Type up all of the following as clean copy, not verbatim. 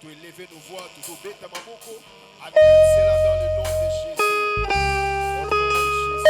Tu élever nos voix, toujours bêta maboko. Annule cela dans le nom de Jésus. Au nom de Jésus.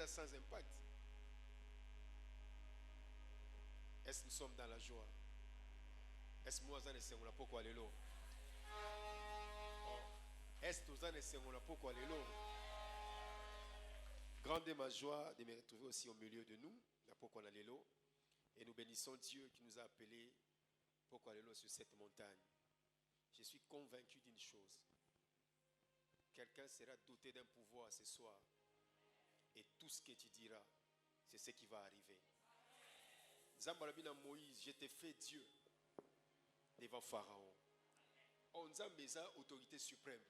Sans impact. Est-ce que nous sommes dans la joie? Est-ce que nous sommes dans la joie? Est-ce que nous sommes dans la joie? Grande est ma joie de me retrouver aussi au milieu de nous, et nous bénissons Dieu qui nous a appelés sur cette montagne. Je suis convaincu d'une chose. Quelqu'un sera doté d'un pouvoir ce soir. Et tout ce que tu diras, c'est ce qui va arriver. Zambarabina Moïse, je t'ai fait Dieu devant Pharaon. On a mis ça autorité suprême.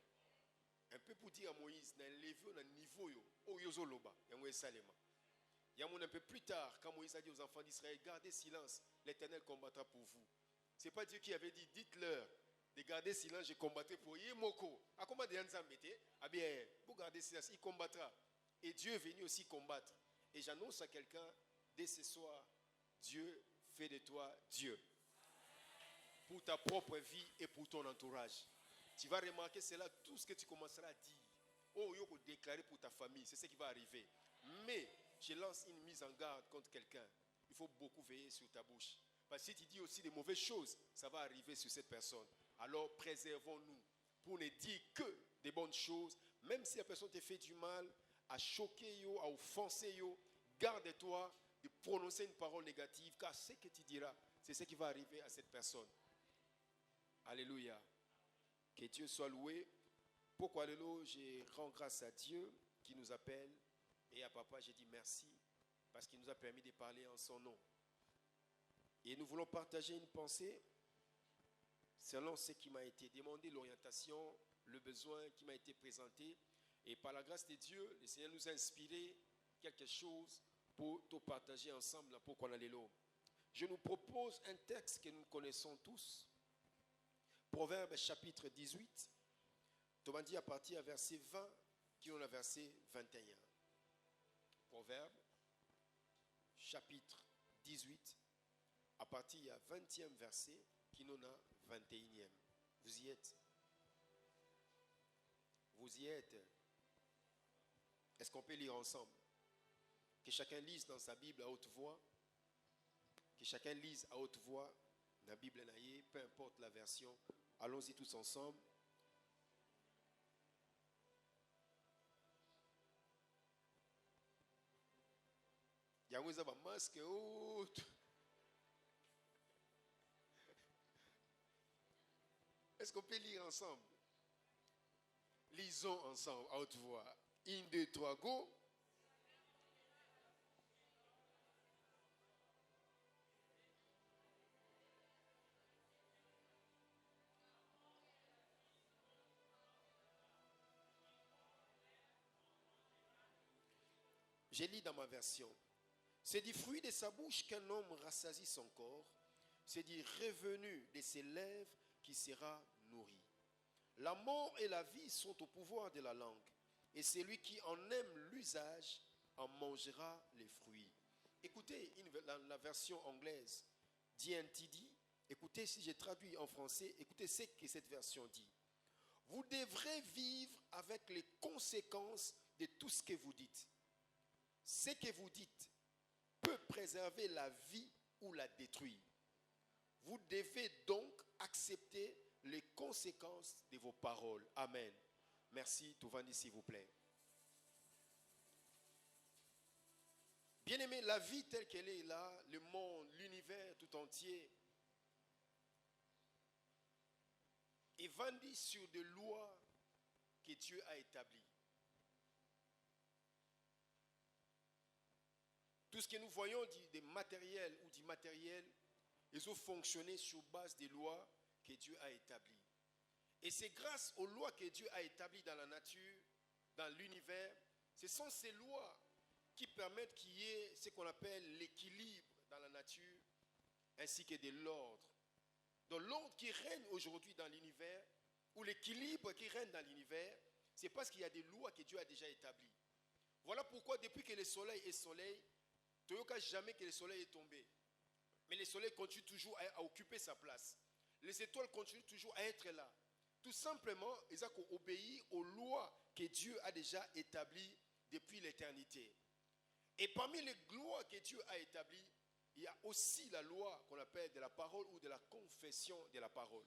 Un peu pour dire à Moïse, n'a levé au niveau où yozo loba, yango esalema. Un peu plus tard, quand Moïse a dit aux enfants d'Israël, gardez silence, l'Éternel combattra pour vous. Ce n'est pas Dieu qui avait dit, dites-leur de garder silence, je combattrai pour Yemoko. À comment de ah bien, pour garder silence, il combattra. Et Dieu est venu aussi combattre. Et j'annonce à quelqu'un, dès ce soir, Dieu fait de toi Dieu. Pour ta propre vie et pour ton entourage. Tu vas remarquer, c'est là tout ce que tu commenceras à dire. Oh, il faut déclarer pour ta famille, c'est ce qui va arriver. Mais je lance une mise en garde contre quelqu'un. Il faut beaucoup veiller sur ta bouche. Parce que si tu dis aussi des mauvaises choses, ça va arriver sur cette personne. Alors préservons-nous pour ne dire que des bonnes choses. Même si la personne te fait du mal, à choquer, à offenser, garde-toi de prononcer une parole négative. Car ce que tu diras, c'est ce qui va arriver à cette personne. Alléluia. Que Dieu soit loué. Pourquoi alléluia, je rends grâce à Dieu qui nous appelle. Et à papa, je dis merci parce qu'il nous a permis de parler en son nom. Et nous voulons partager une pensée selon ce qui m'a été demandé, l'orientation, le besoin qui m'a été présenté. Et par la grâce de Dieu, le Seigneur nous a inspiré quelque chose pour tout partager ensemble. Pourquoi alléluia. Je nous propose un texte que nous connaissons tous. Proverbe chapitre 18, tu m'as dit à partir du verset 20, qui est le verset 21. Proverbe chapitre 18, à partir du 20e verset, qui est le 21e. Vous y êtes? Vous y êtes? Est-ce qu'on peut lire ensemble? Que chacun lise dans sa Bible à haute voix. Que chacun lise à haute voix la Bible, peu importe la version. Allons-y tous ensemble. Il y a un masque. Est-ce qu'on peut lire ensemble? Lisons ensemble à haute voix. 1, 2, 3, go. J'ai lu dans ma version. C'est du fruit de sa bouche qu'un homme rassasie son corps. C'est du revenu de ses lèvres qui sera nourri. La mort et la vie sont au pouvoir de la langue. Et celui qui en aime l'usage en mangera les fruits. Écoutez la version anglaise d'INTD. Écoutez, si j'ai traduit en français, écoutez ce que cette version dit. Vous devrez vivre avec les conséquences de tout ce que vous dites. Ce que vous dites peut préserver la vie ou la détruire. Vous devez donc accepter les conséquences de vos paroles. Amen. Merci, Touvani, s'il vous plaît. Bien-aimé, la vie telle qu'elle est là, le monde, l'univers tout entier, est vendu sur des lois que Dieu a établies. Tout ce que nous voyons des matériels ou d'immatériel, ils ont fonctionné sur base des lois que Dieu a établies. Et c'est grâce aux lois que Dieu a établies dans la nature, dans l'univers, ce sont ces lois qui permettent qu'il y ait ce qu'on appelle l'équilibre dans la nature, ainsi que de l'ordre. Donc l'ordre qui règne aujourd'hui dans l'univers, ou l'équilibre qui règne dans l'univers, c'est parce qu'il y a des lois que Dieu a déjà établies. Voilà pourquoi depuis que le soleil est soleil, tu ne vois jamais que le soleil est tombé. Mais le soleil continue toujours à occuper sa place. Les étoiles continuent toujours à être là. Tout simplement, ils ont obéi aux lois que Dieu a déjà établies depuis l'éternité. Et parmi les lois que Dieu a établies, il y a aussi la loi qu'on appelle de la parole ou de la confession de la parole.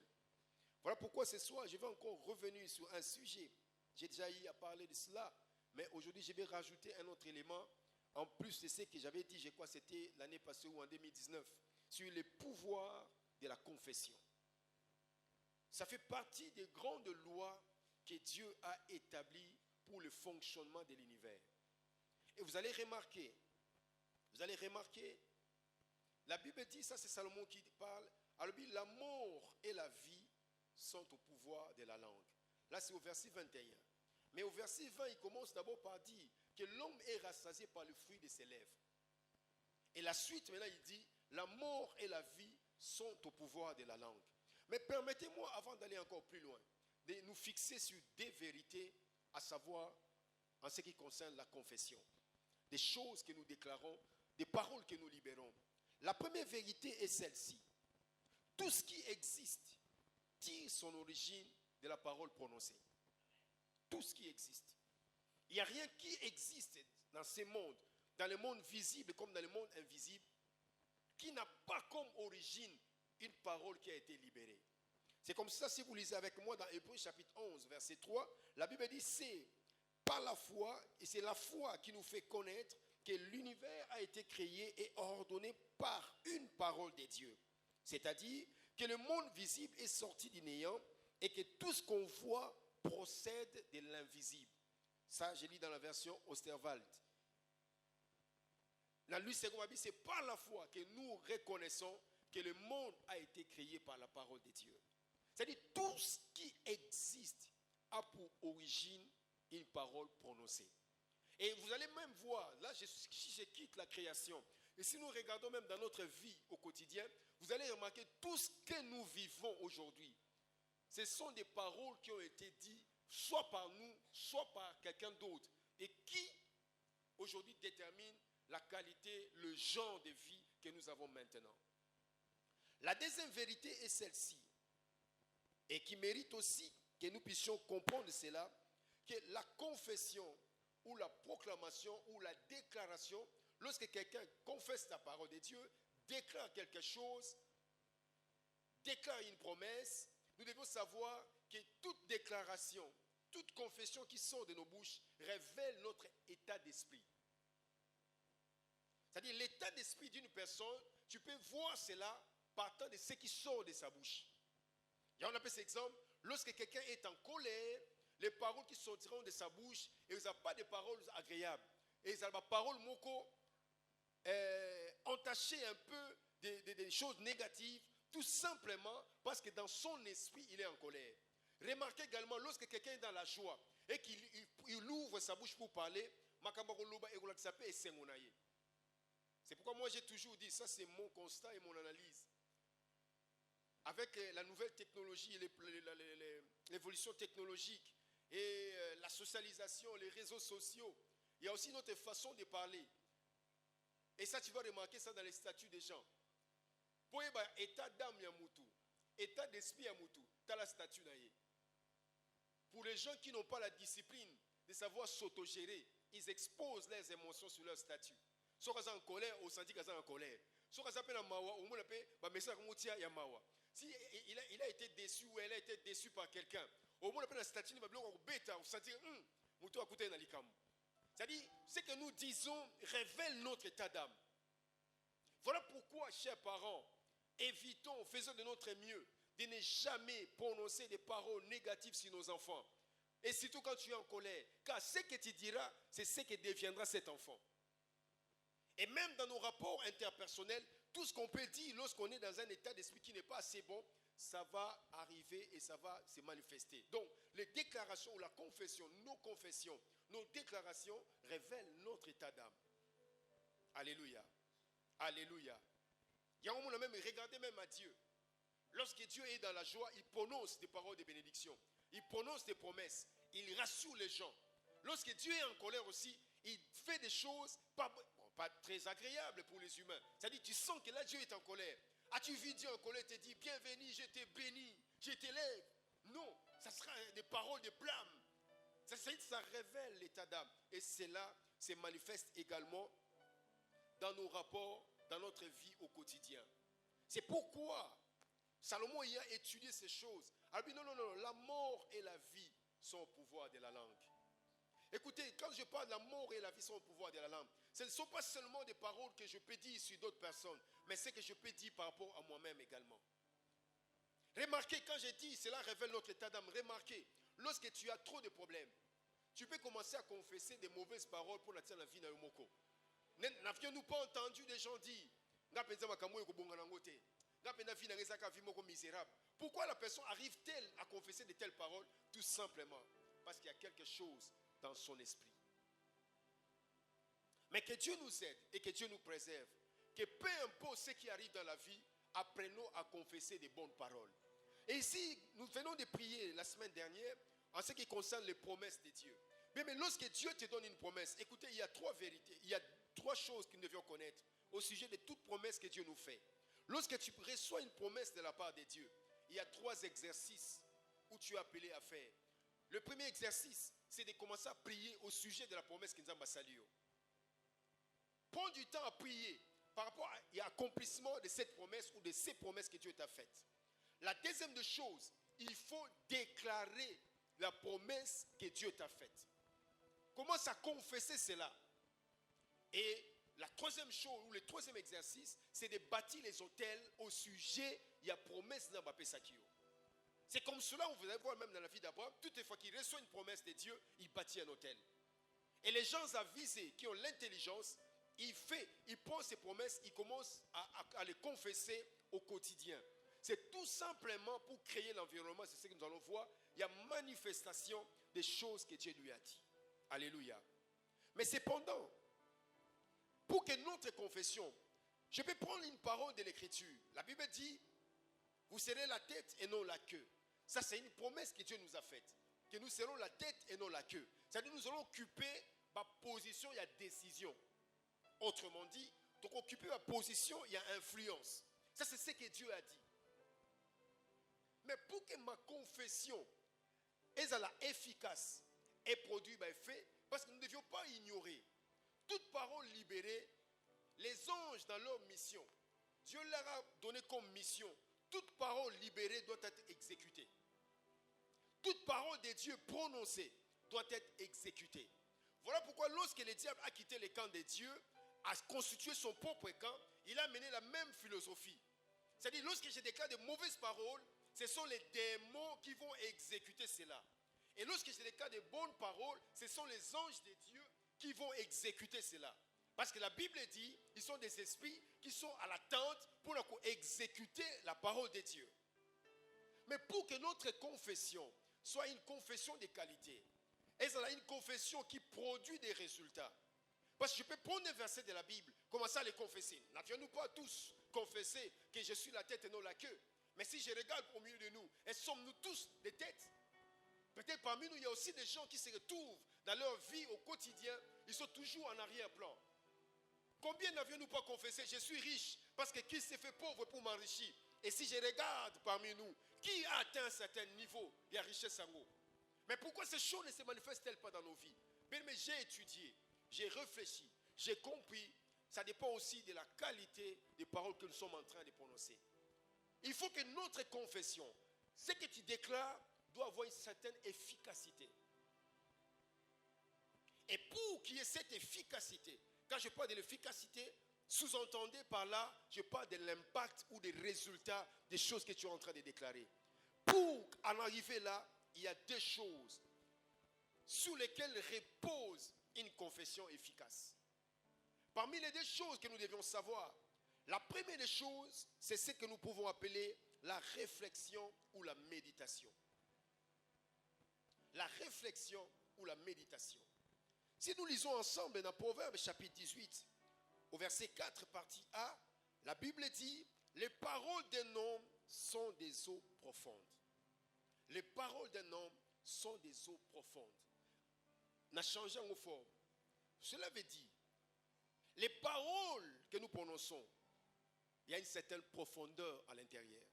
Voilà pourquoi ce soir, je vais encore revenir sur un sujet. J'ai déjà eu à parler de cela, mais aujourd'hui, je vais rajouter un autre élément. En plus de ce que j'avais dit, je crois que c'était l'année passée ou en 2019, sur les pouvoirs de la confession. Ça fait partie des grandes lois que Dieu a établies pour le fonctionnement de l'univers. Et vous allez remarquer, la Bible dit, ça c'est Salomon qui parle, alors la mort et la vie sont au pouvoir de la langue. Là c'est au verset 21. Mais au verset 20, il commence d'abord par dire que l'homme est rassasié par le fruit de ses lèvres. Et la suite, maintenant, il dit, la mort et la vie sont au pouvoir de la langue. Mais permettez-moi, avant d'aller encore plus loin, de nous fixer sur des vérités, à savoir en ce qui concerne la confession. Des choses que nous déclarons, des paroles que nous libérons. La première vérité est celle-ci. Tout ce qui existe tire son origine de la parole prononcée. Tout ce qui existe. Il n'y a rien qui existe dans ces mondes, dans le monde visible comme dans le monde invisible, qui n'a pas comme origine une parole qui a été libérée. C'est comme ça, si vous lisez avec moi dans Hébreux chapitre 11, verset 3, la Bible dit, c'est par la foi, et c'est la foi qui nous fait connaître que l'univers a été créé et ordonné par une parole de Dieu. C'est-à-dire que le monde visible est sorti du néant et que tout ce qu'on voit procède de l'invisible. Ça, je lis dans la version Osterwald. La Louis II, c'est par la foi que nous reconnaissons que le monde a été créé par la parole de Dieu. C'est-à-dire tout ce qui existe a pour origine une parole prononcée. Et vous allez même voir, là, si je quitte la création, et si nous regardons même dans notre vie au quotidien, vous allez remarquer tout ce que nous vivons aujourd'hui. Ce sont des paroles qui ont été dites soit par nous, soit par quelqu'un d'autre, et qui aujourd'hui déterminent la qualité, le genre de vie que nous avons maintenant. La deuxième vérité est celle-ci, et qui mérite aussi que nous puissions comprendre cela, que la confession ou la proclamation ou la déclaration, lorsque quelqu'un confesse la parole de Dieu, déclare quelque chose, déclare une promesse, nous devons savoir que toute déclaration, toute confession qui sort de nos bouches révèle notre état d'esprit. C'est-à-dire l'état d'esprit d'une personne, tu peux voir cela partant de ce qui sort de sa bouche. Et on appelle cet exemple, lorsque quelqu'un est en colère, les paroles qui sortiront de sa bouche, et ils n'ont pas de paroles agréables. Et ils ont des paroles moko, entachées un peu des choses négatives, tout simplement parce que dans son esprit, il est en colère. Remarquez également, lorsque quelqu'un est dans la joie et qu'il ouvre sa bouche pour parler, c'est pourquoi moi j'ai toujours dit, ça c'est mon constat et mon analyse. Avec la nouvelle technologie, l'évolution technologique et la socialisation, les réseaux sociaux, il y a aussi notre façon de parler. Et ça, tu vas remarquer ça dans les statuts des gens. Pour état d'âme yamutu, état d'esprit yamutu, tu as la statue naïe. Pour les gens qui n'ont pas la discipline de savoir s'autogérer, ils exposent leurs émotions sur leur statut. Soit qu'ils sont en colère, ou senti qu'ils sont en colère. Soit qu'ils sont en mawa, ou moins message ya mawa. Si il a été déçu ou elle a été déçue par quelqu'un, au moins la statue va bloquer au bêta, ou sentir muto à côté nalikam. C'est-à-dire, ce que nous disons révèle notre état d'âme. Voilà pourquoi, chers parents, évitons, faisons de notre mieux de ne jamais prononcer des paroles négatives sur nos enfants. Et surtout quand tu es en colère. Car ce que tu diras, c'est ce que deviendra cet enfant. Et même dans nos rapports interpersonnels, tout ce qu'on peut dire lorsqu'on est dans un état d'esprit qui n'est pas assez bon, ça va arriver et ça va se manifester. Donc, les déclarations ou la confession, nos déclarations révèlent notre état d'âme. Alléluia. Alléluia. Il y a un moment même, regardez même à Dieu. Lorsque Dieu est dans la joie, il prononce des paroles de bénédiction. Il prononce des promesses. Il rassure les gens. Lorsque Dieu est en colère aussi, il fait des choses pas très agréables pour les humains. C'est-à-dire, tu sens que là, Dieu est en colère. As-tu vu Dieu en colère te dit, bienvenue, je t'ai béni, je t'élève. Non, ça sera des paroles de blâme. Ça révèle l'état d'âme. Et cela se manifeste également dans nos rapports, dans notre vie au quotidien. C'est pourquoi Salomon a étudié ces choses. Il dit non, la mort et la vie sont au pouvoir de la langue. Écoutez, quand je parle de la mort et la vie sont au pouvoir de la langue, ce ne sont pas seulement des paroles que je peux dire sur d'autres personnes, mais ce que je peux dire par rapport à moi-même également. Remarquez, quand je dis, cela révèle notre état d'âme. Remarquez, lorsque tu as trop de problèmes, tu peux commencer à confesser des mauvaises paroles pour la vie de Yomoko. N'avions-nous pas entendu des gens dire, pourquoi la personne arrive-t-elle à confesser de telles paroles? Tout simplement parce qu'il y a quelque chose dans son esprit. Mais que Dieu nous aide et que Dieu nous préserve. Que peu importe ce qui arrive dans la vie, apprenons à confesser des bonnes paroles. Et ici, nous venons de prier la semaine dernière en ce qui concerne les promesses de Dieu. Mais lorsque Dieu te donne une promesse, écoutez, il y a trois vérités, il y a trois choses que nous devions connaître au sujet de toute promesse que Dieu nous fait. Lorsque tu reçois une promesse de la part de Dieu, il y a trois exercices où tu es appelé à faire. Le premier exercice, c'est de commencer à prier au sujet de la promesse que nous avons saluée. Prends du temps à prier par rapport à l'accomplissement de cette promesse ou de ces promesses que Dieu t'a faites. La deuxième des choses, il faut déclarer la promesse que Dieu t'a faite. Commence à confesser cela. Et la troisième chose, ou le troisième exercice, c'est de bâtir les hôtels au sujet de la promesse d'Ambappé Sakio. C'est comme cela, vous allez voir même dans la vie d'Abraham, toutes les fois qu'il reçoit une promesse de Dieu, il bâtit un hôtel. Et les gens avisés qui ont l'intelligence, ils prennent ces promesses, ils commencent à les confesser au quotidien. C'est tout simplement pour créer l'environnement, c'est ce que nous allons voir. Il y a manifestation des choses que Dieu lui a dit. Alléluia. Mais cependant, pour que notre confession, je peux prendre une parole de l'Écriture. La Bible dit, vous serez la tête et non la queue. Ça, c'est une promesse que Dieu nous a faite. Que nous serons la tête et non la queue. C'est-à-dire nous allons occuper ma position, il y a décision. Autrement dit, donc occuper ma position, il y a influence. Ça, c'est ce que Dieu a dit. Mais pour que ma confession soit efficace et produise effet, parce que nous ne devions pas ignorer toute parole libérée, les anges dans leur mission, Dieu leur a donné comme mission, toute parole libérée doit être exécutée. Toute parole de Dieu prononcée doit être exécutée. Voilà pourquoi lorsque le diable a quitté le camp de Dieu, a constitué son propre camp, il a mené la même philosophie. C'est-à-dire, lorsque je déclare de mauvaises paroles, ce sont les démons qui vont exécuter cela. Et lorsque je déclare de bonnes paroles, ce sont les anges de Dieu qui vont exécuter cela. Parce que la Bible dit, ils sont des esprits qui sont à l'attente pour exécuter la parole de Dieu. Mais pour que notre confession soit une confession de qualité, et c'est une confession qui produit des résultats. Parce que je peux prendre un verset de la Bible, commencer à les confesser. N'avions-nous pas tous confessé que je suis la tête et non la queue? Mais si je regarde au milieu de nous, et sommes-nous tous des têtes? Peut-être parmi nous, il y a aussi des gens qui se retrouvent dans leur vie au quotidien, ils sont toujours en arrière-plan. Combien n'avions-nous pas confessé, je suis riche, parce que qui s'est fait pauvre pour m'enrichir? Et si je regarde parmi nous, qui a atteint un certain niveau de la richesse en haut? Mais pourquoi ces choses ne se manifestent-elles pas dans nos vies? Mais j'ai étudié, j'ai réfléchi, j'ai compris. Ça dépend aussi de la qualité des paroles que nous sommes en train de prononcer. Il faut que notre confession, ce que tu déclares, doit avoir une certaine efficacité. Et pour qu'il y ait cette efficacité, quand je parle de l'efficacité, sous-entendez par là, je parle de l'impact ou des résultats des choses que tu es en train de déclarer. Pour en arriver là, il y a deux choses sur lesquelles repose une confession efficace. Parmi les deux choses que nous devions savoir, la première des choses, c'est ce que nous pouvons appeler la réflexion ou la méditation. La réflexion ou la méditation. Si nous lisons ensemble dans Proverbes chapitre 18, au verset 4, partie A, la Bible dit, les paroles d'un homme sont des eaux profondes. Les paroles d'un homme sont des eaux profondes. N'a changé en forme. Cela veut dire, les paroles que nous prononçons, il y a une certaine profondeur à l'intérieur.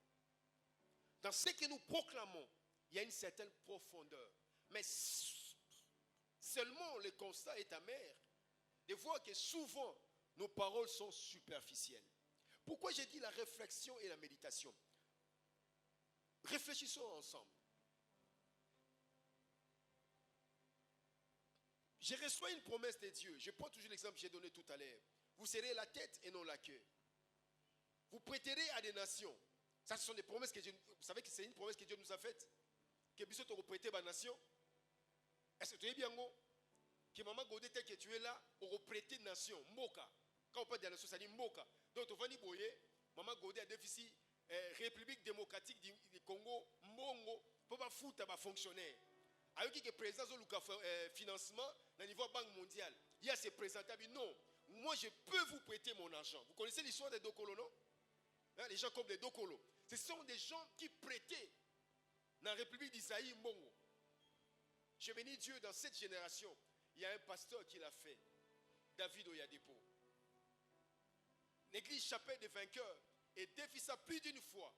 Dans ce que nous proclamons, il y a une certaine profondeur. Mais seulement le constat est amer de voir que souvent nos paroles sont superficielles. Pourquoi j'ai dit la réflexion et la méditation? Réfléchissons ensemble. Je reçois une promesse de Dieu. Je prends toujours l'exemple que j'ai donné tout à l'heure. Vous serez la tête et non la queue. Vous prêterez à des nations. Ça, ce sont des promesses que Dieu... Vous savez que c'est une promesse que Dieu nous a faite. Que Bissot te prêter à la nation. Est-ce que tu es bien bon? Que maman Godé tel que tu es là, on reprêter nation. Moka. Quand on parle de la nation, ça dit Moka. Donc, tu vas dire, maman Godé a déficit République démocratique du Congo, Mongo, pour pas foutre à fonctionnaire. Avec qui est président de financement au niveau Banque mondiale. Il y a ces présidents qui disent non, moi je peux vous prêter mon argent. Vous connaissez l'histoire des deux colons, non? hein, les gens comme les Dokolo. Ce sont des gens qui prêtaient dans la République d'Isaïe Mbongo. Je bénis Dieu dans cette génération. Il y a un pasteur qui l'a fait, David Oyadepo. L'église chapelle des vainqueurs et défie ça plus d'une fois.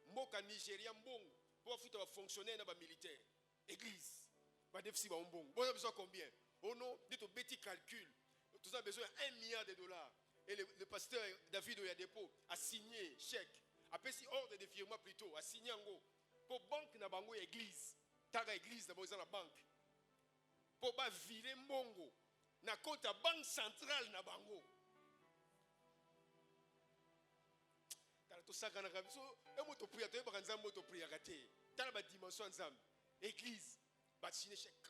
Moka Nigeria Mbongo pour fonctionner dans les militaires. Église. Pas déficit Mbongo. Vous avez besoin combien? Oh non, dites au petit calcul. Nous avons besoin de $1 milliard. Et le pasteur David Oyadepo a signé chèque. Après, si ordre de virement plutôt, a signé en gros. Pour banque na bango église. Taga église na bango la banque. Pour ba virer Mbongo. Na compte à banque centrale na bango. Tout ça quand on a so et moto prière tu pas nzambe moto prière raté. Tala ba dimension nzambe. Église ba signer chèque.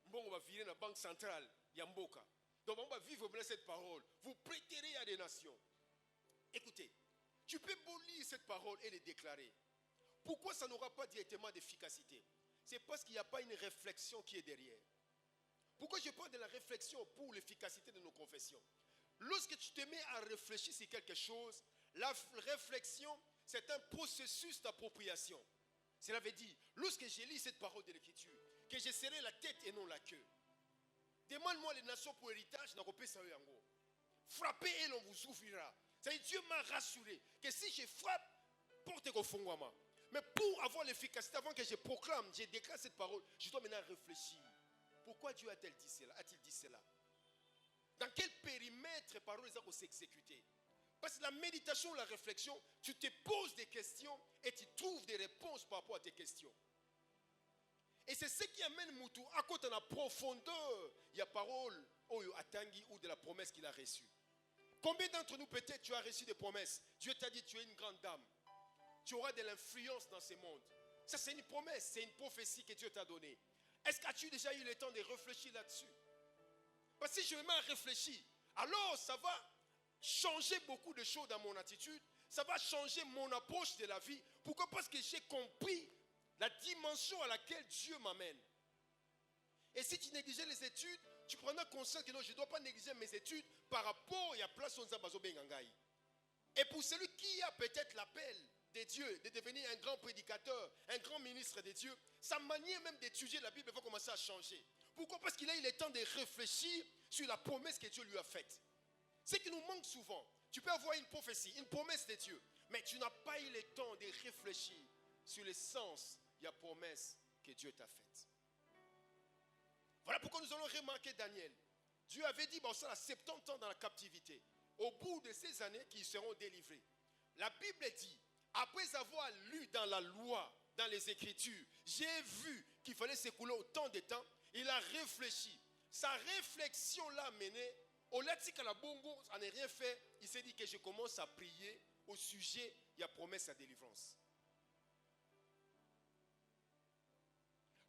Mbongo va virer na banque centrale ya Mboka. Donc on va vivre bien cette parole. Vous prêterez à des nations. Écoutez, tu peux beau lire cette parole et les déclarer. Pourquoi ça n'aura pas directement d'efficacité? C'est parce qu'il n'y a pas une réflexion qui est derrière. Pourquoi je parle de la réflexion pour l'efficacité de nos confessions? Lorsque tu te mets à réfléchir sur quelque chose, la réflexion, c'est un processus d'appropriation. Cela veut dire, lorsque j'ai lu cette parole de l'Écriture, que je serai la tête et non la queue. Demande-moi les nations pour héritage, n'a pas ça yango. Frappez et l'on vous souffrira. C'est-à-dire, Dieu m'a rassuré que si je frappe, portez au fond de moi. Mais pour avoir l'efficacité, avant que je proclame, je déclare cette parole, je dois maintenant réfléchir. Pourquoi Dieu a-t-il dit cela? Dans quel périmètre parole les a s'exécuter? Parce que la méditation, la réflexion, tu te poses des questions et tu trouves des réponses par rapport à tes questions. Et c'est ce qui amène Moutou à côté de la profondeur. Il y a parole à Tanguy ou de la promesse qu'il a reçue. Combien d'entre nous peut-être tu as reçu des promesses? Dieu t'a dit tu es une grande dame. Tu auras de l'influence dans ce monde. Ça c'est une promesse, c'est une prophétie que Dieu t'a donnée. Est-ce que tu as déjà eu le temps de réfléchir là-dessus? Parce que si je me mets à réfléchir, alors ça va changer beaucoup de choses dans mon attitude. Ça va changer mon approche de la vie. Pourquoi? Parce que j'ai compris la dimension à laquelle Dieu m'amène. Et si tu négligeais les études, tu prendras conscience que non, je ne dois pas négliger mes études par rapport à la place où nous avons. Et pour celui qui a peut-être l'appel de Dieu, de devenir un grand prédicateur, un grand ministre de Dieu, sa manière même d'étudier la Bible va commencer à changer. Pourquoi? Parce qu'il a eu le temps de réfléchir sur la promesse que Dieu lui a faite. Ce qui nous manque souvent, tu peux avoir une prophétie, une promesse de Dieu, mais tu n'as pas eu le temps de réfléchir sur le sens de la promesse que Dieu t'a faite. Voilà pourquoi nous allons remarquer Daniel. Dieu avait dit, ça a 70 ans dans la captivité. Au bout de ces années qu'ils seront délivrés. La Bible dit, après avoir lu dans la loi, dans les Écritures, j'ai vu qu'il fallait s'écouler autant de temps. Il a réfléchi. Sa réflexion l'a mené. Au Latique à la Bongo, ça n'a rien fait. Il s'est dit que je commence à prier au sujet de la promesse à délivrance.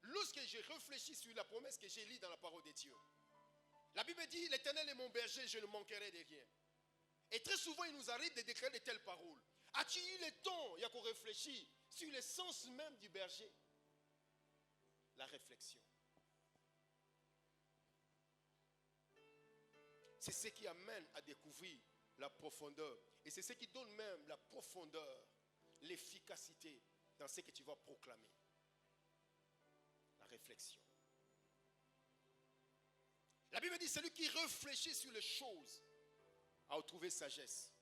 Lorsque j'ai réfléchi sur la promesse que j'ai lue dans la parole de Dieu, la Bible dit, l'Éternel est mon berger, je ne manquerai de rien. Et très souvent, il nous arrive de déclarer de telles paroles. As-tu eu le temps, il y a qu'on réfléchit sur le sens même du berger? La réflexion. C'est ce qui amène à découvrir la profondeur. Et c'est ce qui donne même la profondeur, l'efficacité dans ce que tu vas proclamer. La réflexion. La Bible dit, celui qui réfléchit sur les choses a retrouvé sagesse.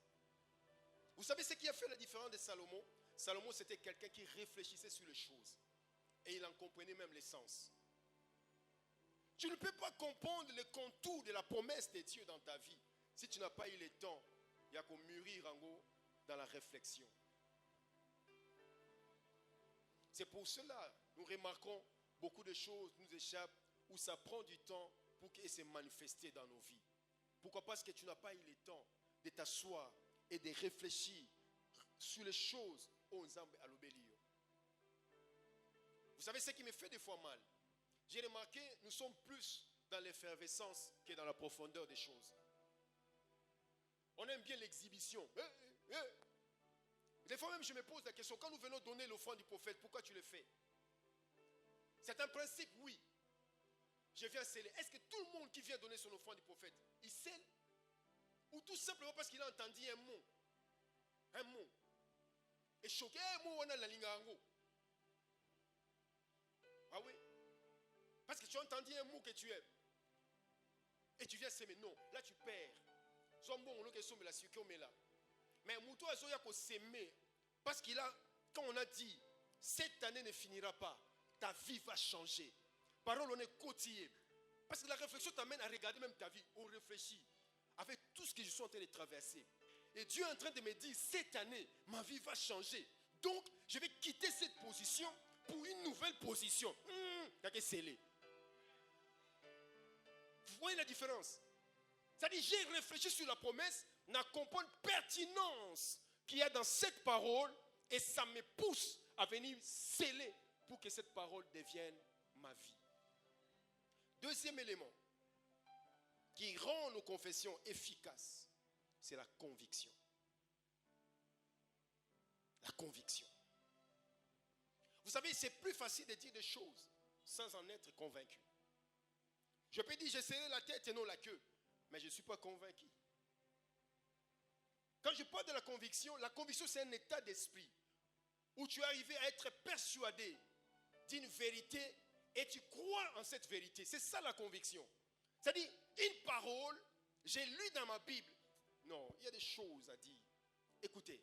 Vous savez ce qui a fait la différence de Salomon? Salomon, c'était quelqu'un qui réfléchissait sur les choses. Et il en comprenait même l'essence. Tu ne peux pas comprendre le contour de la promesse de Dieu dans ta vie si tu n'as pas eu le temps, il y a qu'on mûrir en haut dans la réflexion. C'est pour cela nous remarquons beaucoup de choses nous échappent où ça prend du temps pour qu'elles se manifestent dans nos vies. Pourquoi? Parce que tu n'as pas eu le temps de t'asseoir et de réfléchir sur les choses aux Nzambe à l'obélio. Vous savez ce qui me fait des fois mal? J'ai remarqué, nous sommes plus dans l'effervescence que dans la profondeur des choses. On aime bien l'exhibition. Des fois même, je me pose la question, quand nous venons donner l'offrande du prophète, pourquoi tu le fais? C'est un principe, oui. Je viens sceller. Est-ce que tout le monde qui vient donner son offrande du prophète, il scelle? Ou tout simplement parce qu'il a entendu un mot? Un mot. Et choqué, un mot, on a la ligne en haut. Ah oui? Parce que tu as entendu un mot que tu aimes. Et tu viens s'aimer. Non, là tu perds. Soit bon, on a la sucre, mais là. Mais Moutou a s'aimer. Parce qu'il a, quand on a dit, cette année ne finira pas, ta vie va changer. Parole, on est côtier. Parce que la réflexion t'amène à regarder même ta vie. On réfléchit avec tout ce que je suis en train de traverser. Et Dieu est en train de me dire, cette année, ma vie va changer. Donc, je vais quitter cette position pour une nouvelle position. Scellé. Vous voyez la différence? C'est-à-dire, j'ai réfléchi sur la promesse, n'a comprendre pertinence qu'il y a dans cette parole, et ça me pousse à venir sceller pour que cette parole devienne ma vie. Deuxième élément qui rend nos confessions efficaces, c'est la conviction. La conviction. Vous savez, c'est plus facile de dire des choses sans en être convaincu. Je peux dire, j'ai serré la tête et non la queue, mais je ne suis pas convaincu. Quand je parle de la conviction c'est un état d'esprit où tu es arrivé à être persuadé d'une vérité et tu crois en cette vérité. C'est ça la conviction. C'est-à-dire, une parole, j'ai lu dans ma Bible. Non, il y a des choses à dire. Écoutez,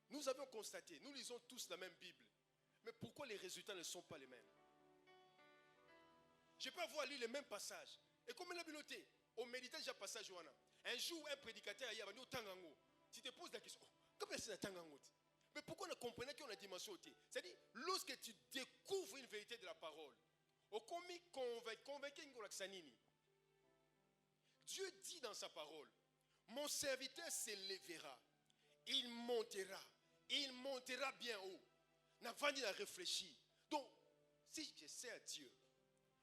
nous avons constaté, nous lisons tous la même Bible. Mais pourquoi les résultats ne sont pas les mêmes? Je peux avoir lu les mêmes passages. Et comme la bibliothèque, on médite déjà passage. Un jour, un prédicateur a dit au Tangango. Tu te poses la question, comment est-ce que c'est Tangango? Mais pourquoi on comprenait qu'on a dimension? C'est-à-dire, lorsque tu découvres une vérité de la parole, Dieu dit dans sa parole, mon serviteur s'élèvera, il montera bien haut. N'a pas dit à réfléchir. Donc, si je sais à Dieu,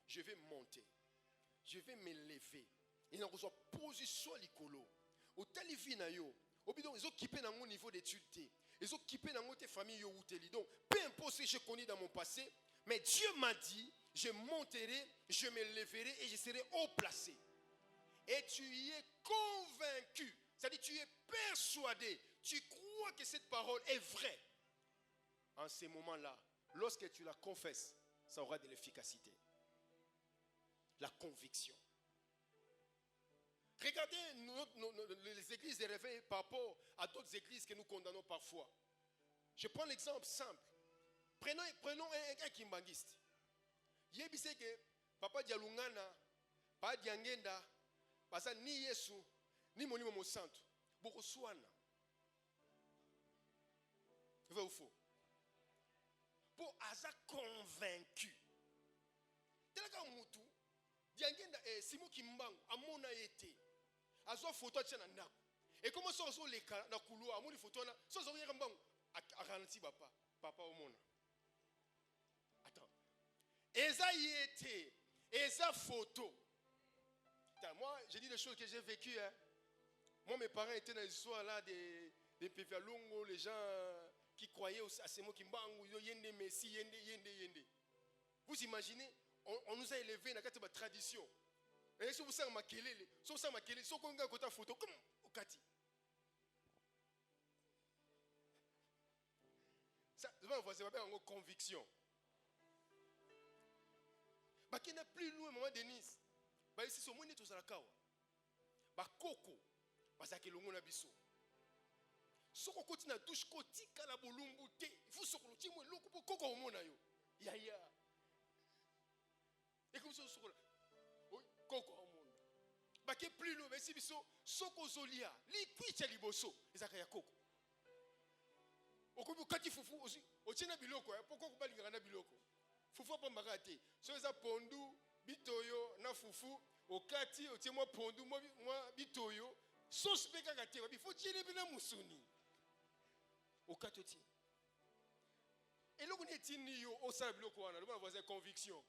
je vais monter, je vais m'élever. Il n'a pas position à l'écolo. Au téléphone, au bidon, ils ont occupé dans mon niveau d'études. Ils ont occupé dans mon famille. Donc, peu importe ce que je connais dans mon passé, mais Dieu m'a dit, je monterai, je m'élèverai et je serai haut placé. Et tu y es convaincu. C'est-à-dire, tu es persuadé. Tu crois que cette parole est vraie. En ces moments-là, lorsque tu la confesses, ça aura de l'efficacité. La conviction. Regardez les églises de réveil par rapport à d'autres églises que nous condamnons parfois. Je prends l'exemple simple. Prenons un kimbangiste. Il dit que Papa Dialungana, Papa Diangenda, Pasa ni Yesu, ni Monimo Monsanto. Beaucoup soana. Vrai ou faux? Pour Aza convaincu. Tel que Moutou, Diangenda et Simon Kimbangu, Amona été. Azo photo tchana na. Et comment ça on les cas na couloir, amoni photo na, ça on yera mbangu a ralenti papa au monde. Attends. Eza yété, eza photo. Moi, j'ai dit des choses que j'ai vécues. Hein. Moi, mes parents étaient dans l'histoire là des Pévalongo, les gens qui croyaient à ces mots qui mbangou, yende messi, yende. Vous imaginez, on nous a élevés dans la tradition. Et si vous savez ma kelele, si vous savez ma kelele, si vous avez une photo, comme au Kati. Ça, c'est une conviction. Bah, qui n'est plus loin, maman Denise. Bah, ici, c'est au moins tous à la kawa. Bah, Coco, bah, ça qui est le monde à biso. Si on continue à douche, koti, kala bolumbu, te, il faut se colorer, moi, l'eau, pour Coco au monde à yo. Ya. Et comme ça, on oui, Coco au monde. Bah, qui est plus loin, mais si biso, soko zolia, li kuicha liboso, ils a Coco. Okobi kati fufu aussi ochena biloko pourquoi ko balinga na biloko fufu pa magate so eza pondu bitoyo na fufu okati otiemo pondu moi bitoyo sauce pe kaka te il faut tirer bina musuni okati oti eloko ni etini yo osala biloko wana le voisin conviction.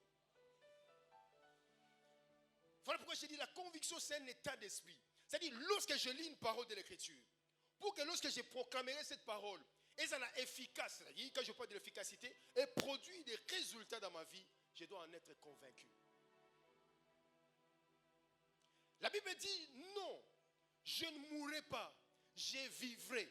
Voilà pourquoi je dis la conviction c'est un état d'esprit. C'est-à-dire lorsque je lis une parole de l'écriture pour que lorsque je proclamerai cette parole et ça est efficace, c'est-à-dire quand je parle de l'efficacité, et produit des résultats dans ma vie, je dois en être convaincu. La Bible dit non, je ne mourrai pas, je vivrai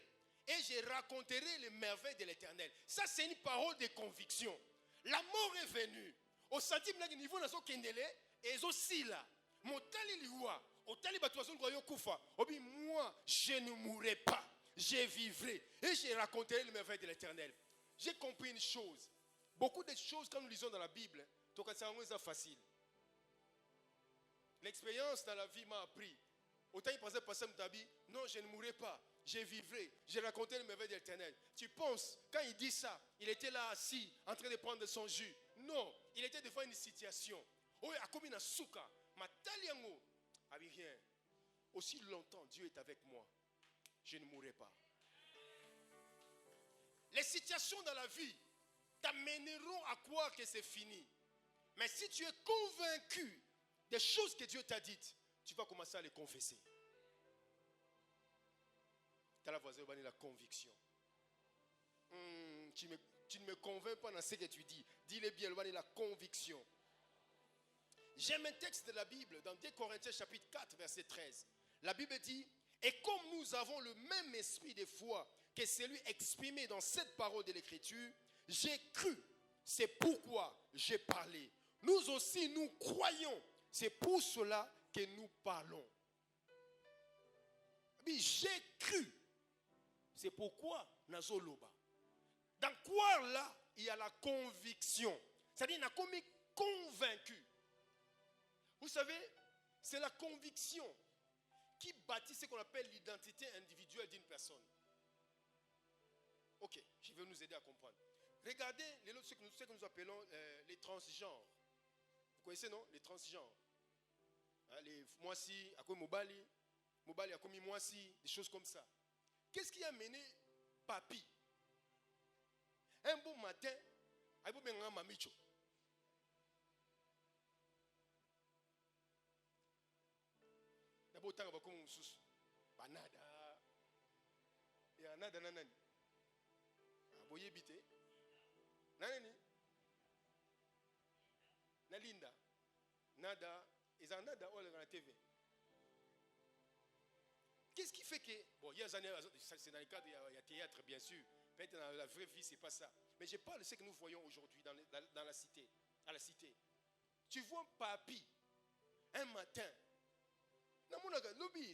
et je raconterai les merveilles de l'Éternel. Ça, c'est une parole de conviction. La mort est venue. Au centime niveau nazo kendele et aussi là. Motali liwa, otali batuason goyo kufa. Obi moi, je ne mourrai pas. Je vivrai et je raconterai les merveilles de l'Éternel. J'ai compris une chose. Beaucoup de choses quand nous lisons dans la Bible, c'est facile. L'expérience dans la vie m'a appris. Autant il pensait passer Mtabi, non, je ne mourrai pas, je vivrai, je raconterai les merveilles de l'Éternel. Tu penses, quand il dit ça, il était là assis, en train de prendre son jus. Non, il était devant une situation. Oh, a comme une souka, ma taliango, rien. Aussi longtemps Dieu est avec moi, je ne mourrai pas. Les situations dans la vie t'amèneront à croire que c'est fini. Mais si tu es convaincu des choses que Dieu t'a dites, tu vas commencer à les confesser. Tu as la voisine, la conviction. Tu ne me convaincs pas dans ce que tu dis. Dis-le bien, la conviction. J'aime un texte de la Bible dans 2 Corinthiens chapitre 4, verset 13. La Bible dit, et comme nous avons le même esprit de foi que celui exprimé dans cette parole de l'Écriture, j'ai cru, c'est pourquoi j'ai parlé. Nous aussi, nous croyons. C'est pour cela que nous parlons. Mais j'ai cru. C'est pourquoi Nazoloba. Dans quoi là, il y a la conviction. C'est-à-dire, il a comme convaincu. Vous savez, c'est la conviction qui bâtit ce qu'on appelle l'identité individuelle d'une personne. Ok, je vais nous aider à comprendre. Regardez ce que nous appelons les transgenres. Vous connaissez, non? Les transgenres. Les moisi, à quoi Mobali à quoi moisi, des choses comme ça. Qu'est-ce qui a mené Papi? Un bon matin, il y a un mamicho. D'abord, il y a un sous. Banada. Il y a un nada nanani. Boye bité. Nanani. Nalinda. Nada. Ils en nada dans la TV. Qu'est-ce qui fait que. Bon, il y a des années, c'est dans le cadre, il y a théâtre, bien sûr. Peut-être dans la vraie vie, ce n'est pas ça. Mais je parle de ce que nous voyons aujourd'hui dans la cité. À la cité. Tu vois Papi, un matin.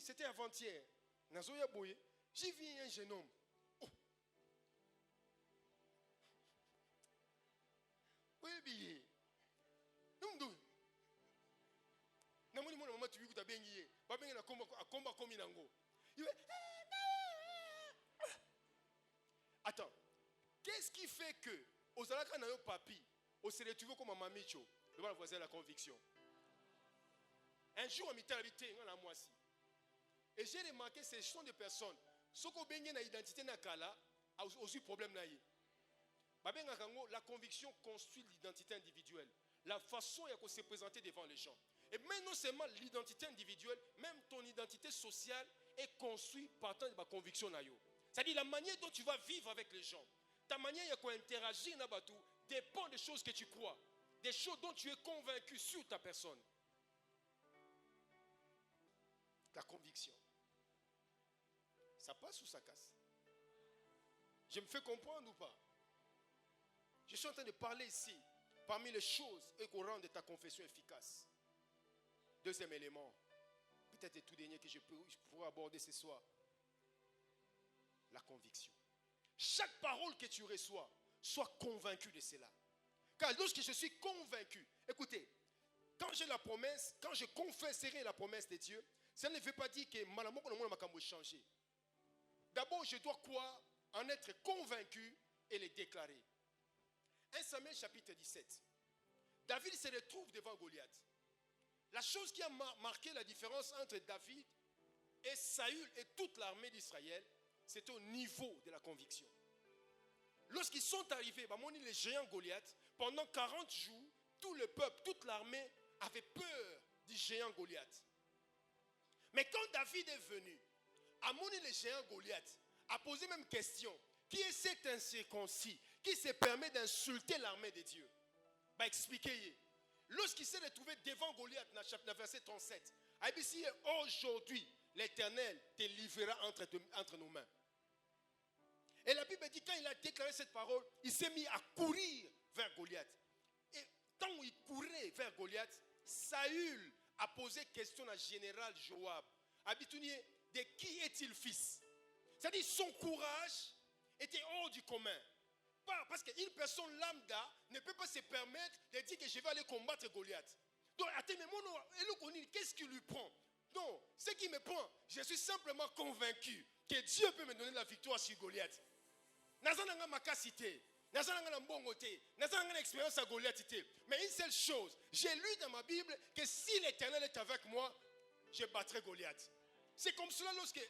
C'était avant-hier. J'ai vu un jeune homme. Oh. Oui, bien. Non. Attends, qu'est-ce qui fait que aux alaka na yo papi, on se retrouve comme un mamicho devant la voisine de la conviction? Un jour, on m'a habité dans moi aussi. Et j'ai remarqué que ce sont des personnes, ce qui ont une identité nakala, a aussi problème naïe. La conviction construit l'identité individuelle. La façon dont se présenter devant les gens. Et même non seulement l'identité individuelle, même ton identité sociale est construite partant de ma conviction. C'est-à-dire la manière dont tu vas vivre avec les gens, ta manière dont interagir dépend des choses que tu crois, des choses dont tu es convaincu sur ta personne. La conviction. Ça passe ou ça casse? Je me fais comprendre ou pas? Je suis en train de parler ici, parmi les choses qu'on rend de ta confession efficace. Deuxième élément, peut-être le tout dernier que je pourrais aborder ce soir. La conviction. Chaque parole que tu reçois, sois convaincu de cela. Car lorsque je suis convaincu, écoutez, quand j'ai la promesse, quand je confesserai la promesse de Dieu, ça ne veut pas dire que mon va changer. D'abord, je dois croire, en être convaincu et le déclarer. 1 Samuel chapitre 17. David se retrouve devant Goliath. La chose qui a marqué la différence entre David et Saül et toute l'armée d'Israël, c'est au niveau de la conviction. Lorsqu'ils sont arrivés, les géants Goliath, pendant 40 jours, tout le peuple, toute l'armée avait peur du géant Goliath. Mais quand David est venu, a monté le géant Goliath, a posé même question, qui est cet incirconcis qui se permet d'insulter l'armée de Dieu? Expliquez. Lorsqu'il s'est retrouvé devant Goliath, dans le verset 37, il dit, aujourd'hui, l'Éternel te livrera entre nos mains. Et la Bible dit, quand il a déclaré cette parole, il s'est mis à courir vers Goliath. Et tant il courait vers Goliath, Saül a posé question à général Joab. Habitunier, de qui est-il fils? C'est-à-dire son courage était hors du commun. Pas parce qu'une personne lambda ne peut pas se permettre de dire que je vais aller combattre Goliath. Donc, qu'est-ce qui lui prend? Non, ce qui me prend, je suis simplement convaincu que Dieu peut me donner la victoire sur Goliath. Nazananga makasité, nazananga mbongoté, nazananga expérience à Goliath. Mais une seule chose, j'ai lu dans ma Bible que si l'Éternel est avec moi, je battrai Goliath. C'est comme cela lorsque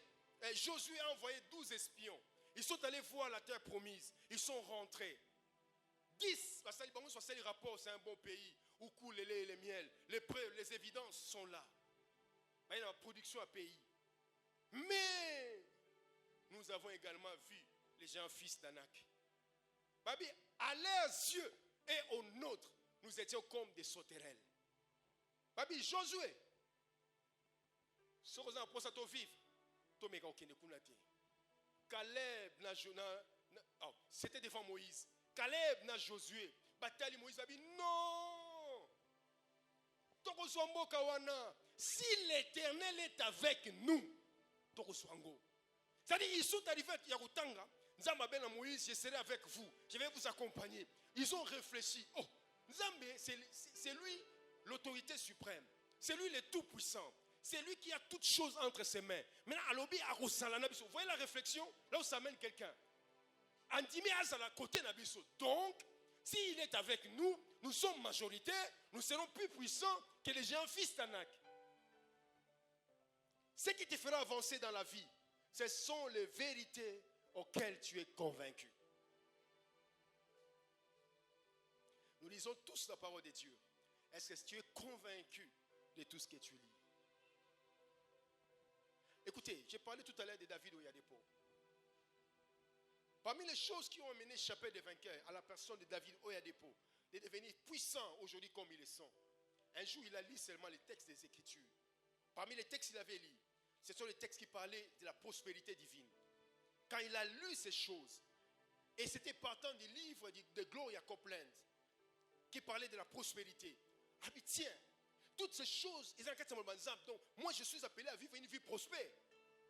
Josué a envoyé 12 espions. Ils sont allés voir la terre promise. Ils sont rentrés. 10, parce que les rapports, c'est un bon pays où coule le lait et le miel. Les preuves, les évidences sont là. Il y a la production à pays. Mais nous avons également vu les gens fils d'Anak. À leurs yeux et aux nôtres, nous étions comme des sauterelles. Josué, ce que vous avez pour vivre, Caleb c'était devant Moïse. Caleb n'a Josué. Bataille Moïse a dit non. Si l'Éternel est avec nous, c'est-à-dire ils sont arrivés à Yarutanga. Nzamba Moïse, je serai avec vous. Je vais vous accompagner. Ils ont réfléchi. Oh, Nzambe, c'est lui l'autorité suprême. C'est lui le tout-puissant. C'est lui qui a toutes choses entre ses mains. Maintenant, vous voyez la réflexion? Là où ça mène quelqu'un. Andimi à côté Nabiso. Donc, s'il est avec nous, nous sommes majoritaires, nous serons plus puissants que les géants fils d'Anak. Ce qui te fera avancer dans la vie, ce sont les vérités auxquelles tu es convaincu. Nous lisons tous la parole de Dieu. Est-ce que tu es convaincu de tout ce que tu lis? Écoutez, j'ai parlé tout à l'heure de David Oyadepo. Parmi les choses qui ont amené Chapelle des vainqueurs à la personne de David Oyadepo, de devenir puissant aujourd'hui comme ils le sont. Un jour, il a lu seulement les textes des Écritures. Parmi les textes qu'il avait lus, ce sont les textes qui parlaient de la prospérité divine. Quand il a lu ces choses, et c'était partant du livre de Gloria Copeland, qui parlait de la prospérité. Ah mais tiens, toutes ces choses, donc moi je suis appelé à vivre une vie prospère.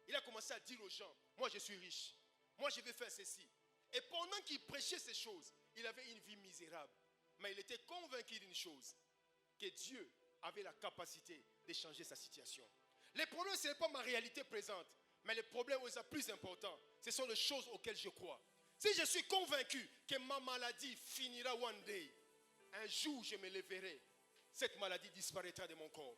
Il a commencé à dire aux gens, moi je suis riche, moi je vais faire ceci. Et pendant qu'il prêchait ces choses, il avait une vie misérable. Mais il était convaincu d'une chose, que Dieu avait la capacité de changer sa situation. Les problèmes, ce n'est pas ma réalité présente, mais les problèmes les plus importants, ce sont les choses auxquelles je crois. Si je suis convaincu que ma maladie finira one day, un jour je me lèverai, cette maladie disparaîtra de mon corps.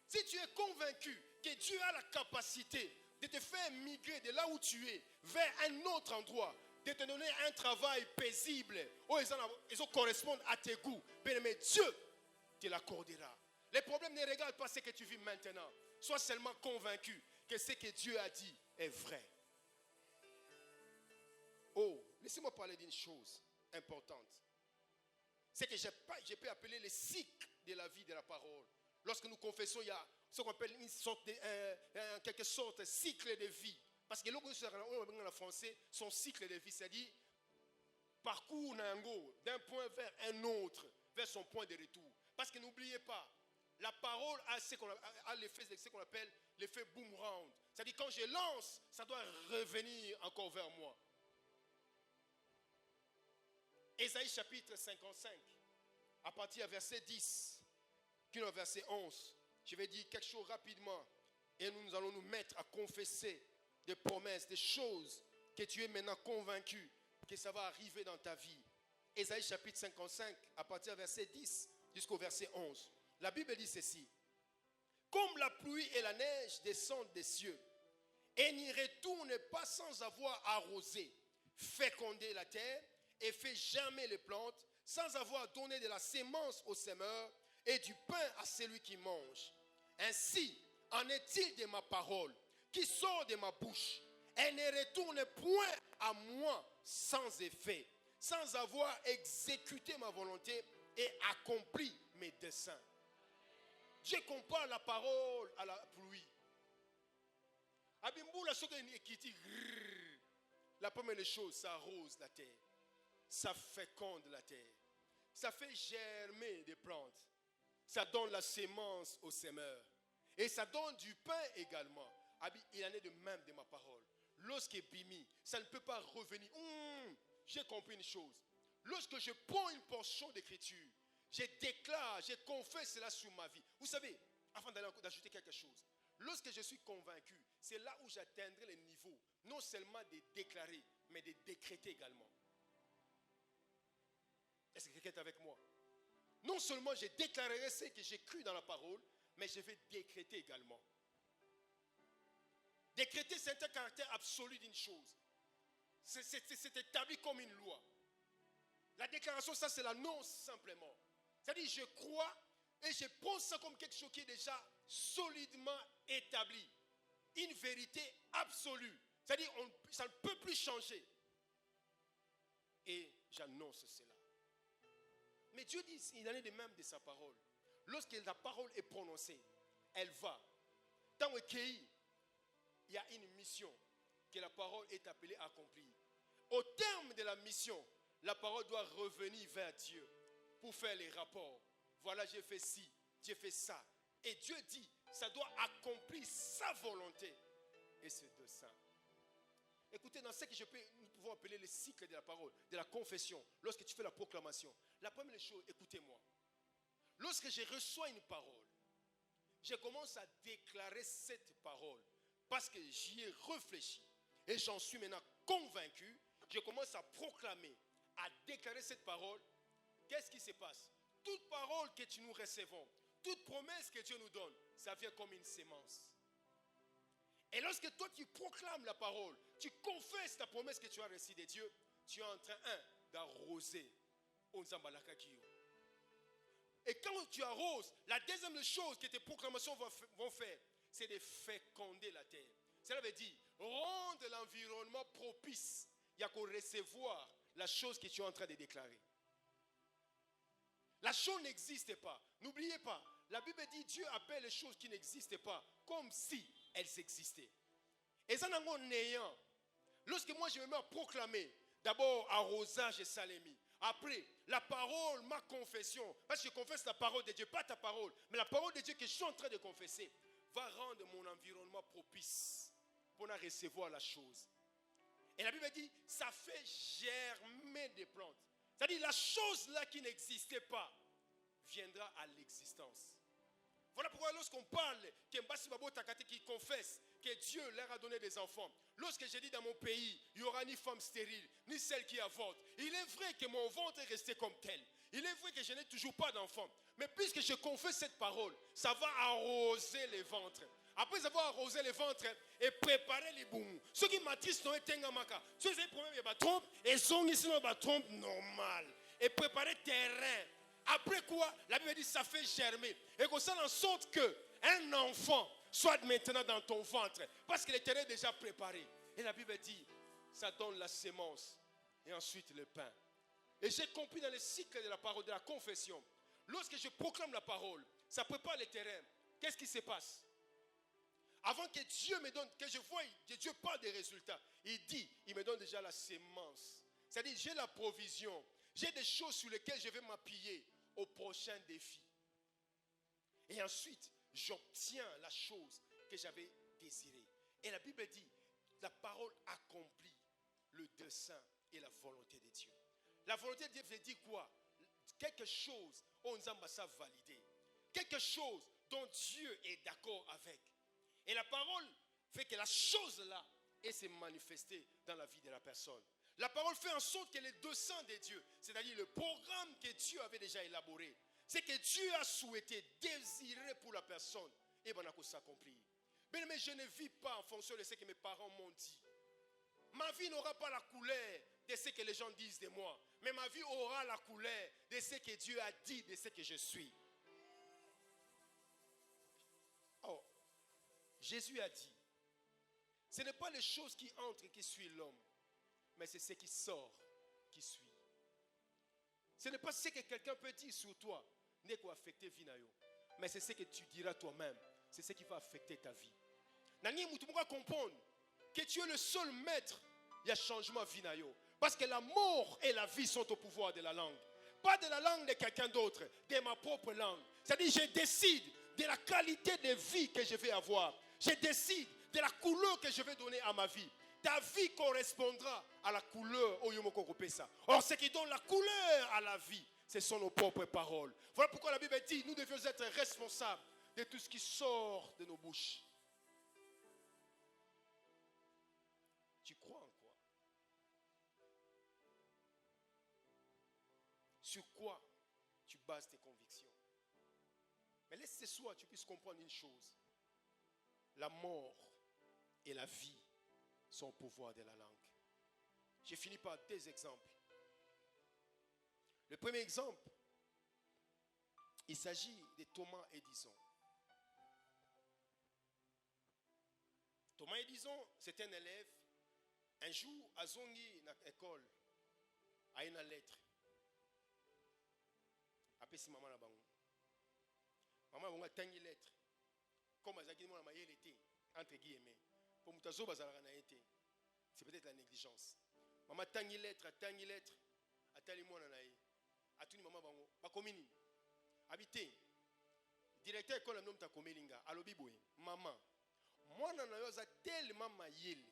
Si tu es convaincu que Dieu a la capacité de te faire migrer de là où tu es vers un autre endroit, de te donner un travail paisible, où ils correspondent à tes goûts, mais Dieu te l'accordera. Les problèmes ne regardent pas ce que tu vis maintenant. Sois seulement convaincu que ce que Dieu a dit est vrai. Oh, laissez-moi parler d'une chose importante. C'est que je peux appeler les cycles de la vie de la parole. Lorsque nous confessons, il y a ce qu'on appelle une sorte en quelque sorte cycle de vie. Parce que en français, son cycle de vie, c'est-à-dire parcours d'un point vers un autre, vers son point de retour. Parce que n'oubliez pas, la parole a l'effet de ce qu'on appelle l'effet boomerang. C'est-à-dire quand je lance, ça doit revenir encore vers moi. Ésaïe chapitre 55, à partir du verset 10, puis au verset 11, je vais dire quelque chose rapidement et nous allons nous mettre à confesser des promesses, des choses que tu es maintenant convaincu que ça va arriver dans ta vie. Ésaïe chapitre 55, à partir du verset 10 jusqu'au verset 11. La Bible dit ceci. Comme la pluie et la neige descendent des cieux et n'y retournent pas sans avoir arrosé, fécondé la terre et fait germer les plantes, sans avoir donné de la sémence au semeur et du pain à celui qui mange. Ainsi en est-il de ma parole qui sort de ma bouche. Elle ne retourne point à moi sans effet, sans avoir exécuté ma volonté et accompli mes desseins. Dieu compare la parole à la pluie. Abimboula soke ekiti la première des choses, ça arrose la terre. Ça féconde la terre. Ça fait germer des plantes. Ça donne la sémence au semeur. Et ça donne du pain également. Il en est de même de ma parole. Lorsqu'il est bimi, ça ne peut pas revenir. J'ai compris une chose. Lorsque je prends une portion d'écriture, je déclare, je confesse cela sur ma vie. Vous savez, avant d'ajouter quelque chose, lorsque je suis convaincu, c'est là où j'atteindrai le niveau, non seulement de déclarer, mais de décréter également. Est-ce que quelqu'un est avec moi? Non seulement je déclarerai ce que j'ai cru dans la parole, mais je vais décréter également. Décréter, c'est un caractère absolu d'une chose. C'est établi comme une loi. La déclaration, ça c'est l'annonce simplement. C'est-à-dire, je crois et je pense ça comme quelque chose qui est déjà solidement établi. Une vérité absolue. C'est-à-dire, ça ne peut plus changer. Et j'annonce cela. Mais Dieu dit, il en est de même de sa parole. Lorsque la parole est prononcée, elle va. Dans le pays, il y a une mission que la parole est appelée à accomplir. Au terme de la mission, la parole doit revenir vers Dieu pour faire les rapports. Voilà, j'ai fait ci, j'ai fait ça. Et Dieu dit, ça doit accomplir sa volonté. Et c'est de ça. Écoutez, dans ce que nous pouvons appeler le cycle de la parole, de la confession, lorsque tu fais la proclamation, la première chose, écoutez-moi. Lorsque je reçois une parole, je commence à déclarer cette parole parce que j'y ai réfléchi et j'en suis maintenant convaincu. Je commence à proclamer, à déclarer cette parole. Qu'est-ce qui se passe? Toute parole que nous recevons, toute promesse que Dieu nous donne, ça vient comme une sémence. Et lorsque toi tu proclames la parole, tu confesses ta promesse que tu as reçue de Dieu, tu es en train, d'arroser Onzambalakakio. Et quand tu arroses, la deuxième chose que tes proclamations vont faire, c'est de féconder la terre. Cela veut dire rendre l'environnement propice. Il y a qu'à recevoir la chose que tu es en train de déclarer. La chose n'existe pas. N'oubliez pas, la Bible dit Dieu appelle les choses qui n'existent pas comme si elles existaient. Et ça n'a pas néant. Lorsque moi je me mets à proclamer, d'abord arrosage et salémie. Après, la parole, ma confession, parce que je confesse la parole de Dieu, pas ta parole, mais la parole de Dieu que je suis en train de confesser, va rendre mon environnement propice pour recevoir la chose. Et la Bible dit, ça fait germer des plantes. C'est-à-dire, la chose là qui n'existait pas viendra à l'existence. Voilà pourquoi lorsqu'on parle qui confesse que Dieu leur a donné des enfants, lorsque j'ai dit dans mon pays, il n'y aura ni femme stérile, ni celle qui avorte, il est vrai que mon ventre est resté comme tel. Il est vrai que je n'ai toujours pas d'enfant. Mais puisque je confesse cette parole, ça va arroser les ventres. Après avoir arrosé les ventres et préparé les boumous. Ceux qui m'attristent sont tengamaka. Ceux qui ont des problèmes, ils trompent et sont ici dans la trompe normale. Et préparer terrain. Après quoi, la Bible dit ça fait germer. Et qu'on s'en en sorte qu'un enfant soit maintenant dans ton ventre. Parce que le terrain est déjà préparé. Et la Bible dit, ça donne la sémence. Et ensuite le pain. Et j'ai compris dans le cycle de la parole, de la confession. Lorsque je proclame la parole, ça prépare le terrain. Qu'est-ce qui se passe? Avant que Dieu me donne, que je voie, que Dieu parle des résultats, il me donne déjà la sémence. C'est-à-dire, j'ai la provision. J'ai des choses sur lesquelles je vais m'appuyer au prochain défi. Et ensuite, j'obtiens la chose que j'avais désirée. Et la Bible dit, la parole accomplit le dessein et la volonté de Dieu. La volonté de Dieu veut dire quoi? Quelque chose, on nous a validé. Quelque chose dont Dieu est d'accord avec. Et la parole fait que la chose là est se manifester dans la vie de la personne. La parole fait en sorte que les desseins de Dieu, c'est-à-dire le programme que Dieu avait déjà élaboré, c'est que Dieu a souhaité, désiré pour la personne, et bien on s'accomplir. Mais je ne vis pas en fonction de ce que mes parents m'ont dit. Ma vie n'aura pas la couleur de ce que les gens disent de moi, mais ma vie aura la couleur de ce que Dieu a dit, de ce que je suis. Oh, Jésus a dit, ce n'est pas les choses qui entrent qui suivent l'homme, mais c'est ce qui sort qui suit. Ce n'est pas ce que quelqu'un peut dire sur toi, n'est qu'à affecter Vinayo, mais c'est ce que tu diras toi-même, c'est ce qui va affecter ta vie. Nani Moutoumouka comprendre que tu es le seul maître il y a changement vie na yo. Parce que la mort et la vie sont au pouvoir de la langue. Pas de la langue de quelqu'un d'autre, de ma propre langue. C'est-à-dire, je décide de la qualité de vie que je vais avoir. Je décide de la couleur que je vais donner à ma vie. Ta vie correspondra à la couleur au Yomoko Kopesa. Or, ce qui donne la couleur à la vie, ce sont nos propres paroles. Voilà pourquoi la Bible dit, nous devons être responsables de tout ce qui sort de nos bouches. Tu crois en quoi? Sur quoi tu bases tes convictions? Mais laisse ce soir tu puisses comprendre une chose. La mort et la vie sont au pouvoir de la langue. J'ai fini par deux exemples. Le premier exemple, il s'agit de Thomas Edison. Thomas Edison, c'était un élève. Un jour, à Zongi, dans l'école, a une lettre. Après, si maman a bango. Maman a tangi lettre. Comme à Zaki, maman a été entre guillemets. Pour Moutazo, c'est peut-être la négligence. Maman tangi lettre, a tali moi nanaï. A tuni maman bango. Ba komini. Habité. Directeur école a nommé ta komelinga. Alobi boy. Maman. Moi nanaï a tellement maïle.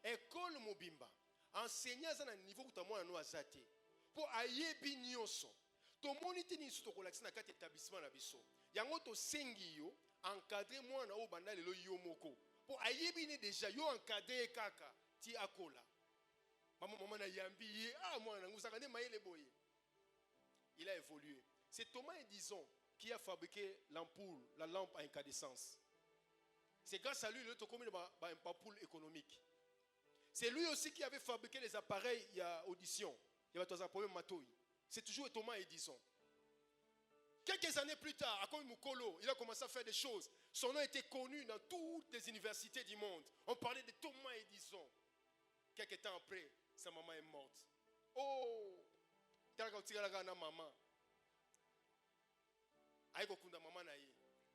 École mobimba. Enseignant à un niveau où tu as moi no azate. Pour ayebi nyonso. To monite ni suto ko laksina kati établissement na biso. Yango to sengi yo encadrer moi na o banda lelo yo moko. Pour ayebi ne déjà yo encadrer kaka ti akola. Maman na yambi ye moi na ngusaka ne mayele boye. Il a évolué. C'est Thomas Edison qui a fabriqué l'ampoule, la lampe à incandescence. C'est grâce à lui le to comme une ampoule économique. C'est lui aussi qui avait fabriqué les appareils il y a audition. Il y avait un problème matouille. C'est toujours Thomas Edison. Quelques années plus tard, à Komi Mukolo, il a commencé à faire des choses. Son nom était connu dans toutes les universités du monde. On parlait de Thomas Edison. Quelques temps après, sa maman est morte. Oh! Maman.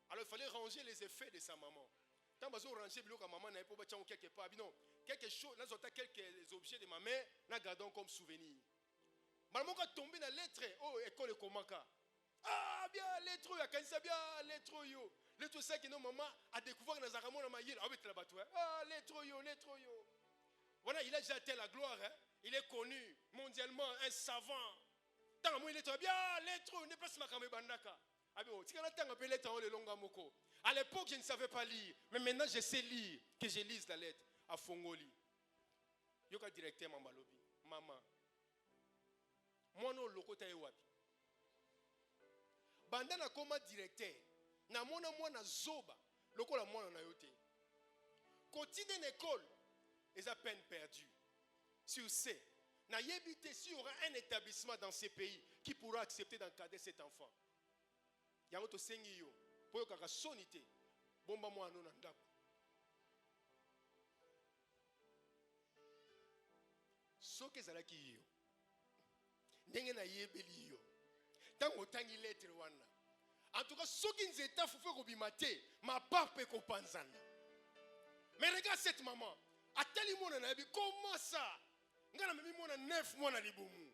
Alors il fallait ranger les effets de sa maman. Quand on ranger maman n'a pas quelque part. Non, quelque chose, là quelques objets de ma mère, nous gardons comme souvenir. Maman a tombé dans la lettre, oh école Komaka. Ah bien lettre yo, kanisa bien lettre yo. Lettre ça que nos maman a découvert dans Zaramon na mayel. Ah oui tu la battu. Ah lettre yo. Voilà, il a déjà atteint la gloire, hein. Il est connu mondialement, un savant. Tant moi il est bien lettre, ne pas se makamé bandaka. Ah bien, tu quand tant appelé lettre le longa moko. À l'époque, je ne savais pas lire, mais maintenant je sais lire, que je lise la lettre à Fongoli. Yoka directeur Mamalobi, maman. Moi non lokota ewapi. Bandana koma directeur. Na mona mwana zoba, lokola mwana na yote. Quotidien école, ils ont peine perdue. Sur ce, na yebité s'il y aura un établissement dans ces pays qui pourra accepter d'encadrer cet enfant. Yango to sengi yo. Pour que sonité bomba moi non ndako soke zalaki yo ndenge na yebeli yo tango tangi lettre wana en tout cas soki nzeta fufe ko bimate ma pape ko panzana. Mais regarde cette maman atali mona na yebi comment ça ngana memi mona 9 mois na libumu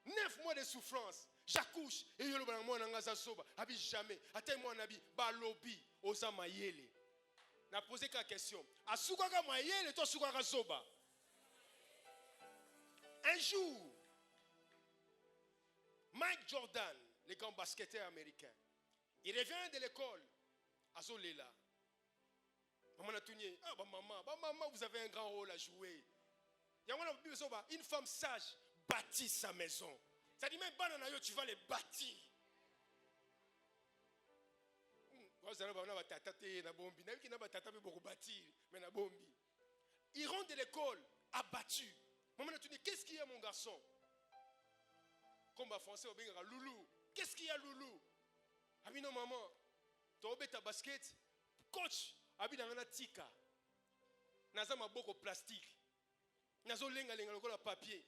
9 mois de souffrance. J'accouche et je le moi n'engaza soba. Abi jamais. Attends moi nabi balobi osa mayele. Na posé quelques questions. Asukaka mayele to asukaka soba. Un jour, Mike Jordan, le grand basketteur américain, il revient de l'école à Zolela. Maman a tourné. Ah maman, vous avez un grand rôle à jouer. Une femme sage bâtit sa maison. Ça dit même banana tu vas les bâtir. Il rentre de l'école abattu. Maman a dit qu'est-ce qu'il y a mon garçon? Comme en français on dit loulou. Qu'est-ce qu'il y a loulou? Abi non maman, tu as ta basket. Coach, abi dans un tika. Naza maboko plastique. Nazo lenga lokola papier.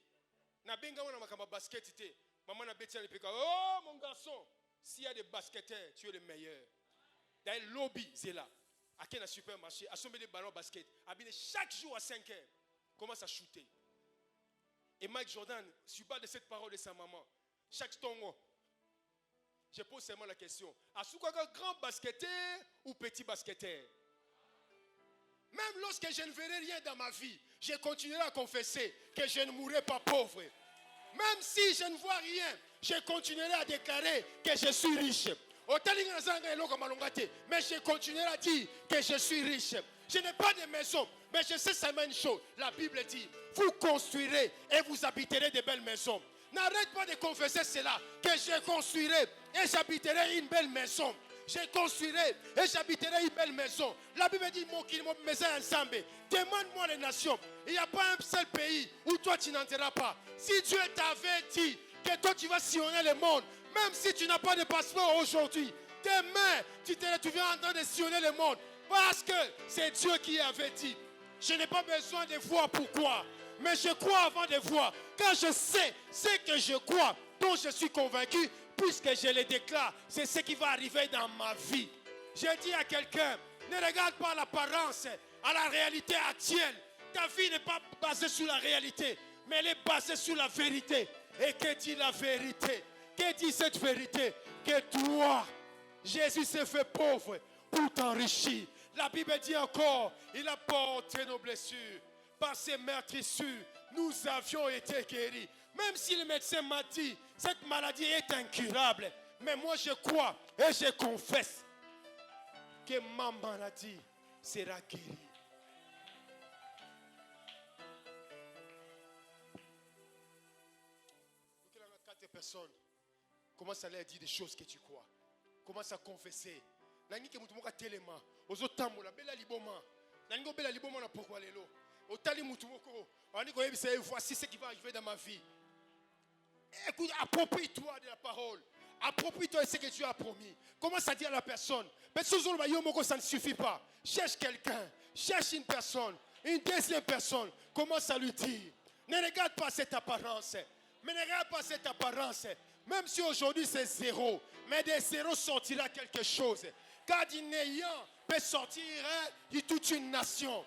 Na benga wana makamba basket te. Maman na betia lepeka. Oh mon garçon, s'il y a des basketteurs, tu es le meilleur. Dans le lobby, c'est là. À quel supermarché, à sommer des ballons basket. Habillé chaque jour à 5 heures. commence à shooter. Et Mike Jordan, sur base de cette parole de sa maman, chaque tongo, je pose seulement la question, est-ce quoi grand basketteur ou petit basketteur? Même lorsque je ne verrai rien dans ma vie, je continuerai à confesser que je ne mourrai pas pauvre. Même si je ne vois rien, je continuerai à déclarer que je suis riche. Mais je continuerai à dire que je suis riche. Je n'ai pas de maison, mais je sais seulement une chose. La Bible dit, vous construirez et vous habiterez de belles maisons. N'arrête pas de confesser cela, que je construirai et j'habiterai une belle maison. Je construirai et j'habiterai une belle maison. La Bible dit, mon maison ensemble. Demande-moi les nations. Il n'y a pas un seul pays où toi tu n'entreras pas. Si Dieu t'avait dit que toi tu vas sillonner le monde, même si tu n'as pas de passeport aujourd'hui, demain tu viens en train de sillonner le monde. Parce que c'est Dieu qui avait dit. Je n'ai pas besoin de voir pourquoi. Mais je crois avant de voir. Quand je sais ce que je crois, dont je suis convaincu, puisque je le déclare, c'est ce qui va arriver dans ma vie. J'ai dit à quelqu'un, ne regarde pas l'apparence, à la réalité actuelle. Ta vie n'est pas basée sur la réalité, mais elle est basée sur la vérité. Et que dit la vérité? Que dit cette vérité? Que toi, Jésus s'est fait pauvre pour t'enrichir. La Bible dit encore, il a porté nos blessures. Par ses meurtrissures, nous avions été guéris. Même si le médecin m'a dit, cette maladie est incurable. Mais moi je crois et je confesse que ma maladie sera guérie. Donc, il y a 4 personnes. Commence à leur dire des choses que tu crois. Commence à confesser. Nangi ke mutu moka telema. Ozo tambola bela liboma. Nangi ko bela liboma na pourquoi lelo. Otali mutu moko. Ani ko yebisa voici ce qui va arriver dans ma vie. Écoute, approprie-toi de la parole. Approprie-toi de ce que tu as promis. Commence à dire à la personne. Ça ne suffit pas. Cherche quelqu'un. Cherche une personne. Une deuxième personne. Commence à lui dire. Ne regarde pas cette apparence. Mais ne regarde pas cette apparence. Même si aujourd'hui c'est zéro. Mais de zéro sortira quelque chose. Car du néant peut sortir de toute une nation.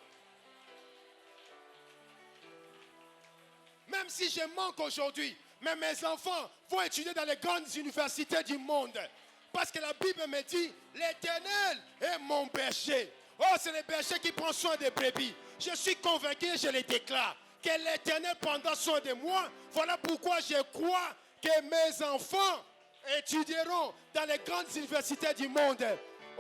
Même si je manque aujourd'hui, mais mes enfants vont étudier dans les grandes universités du monde. Parce que la Bible me dit, l'Éternel est mon berger. Oh, c'est le berger qui prend soin des brebis. Je suis convaincu, je le déclare, que l'Éternel prendra soin de moi. Voilà pourquoi je crois que mes enfants étudieront dans les grandes universités du monde.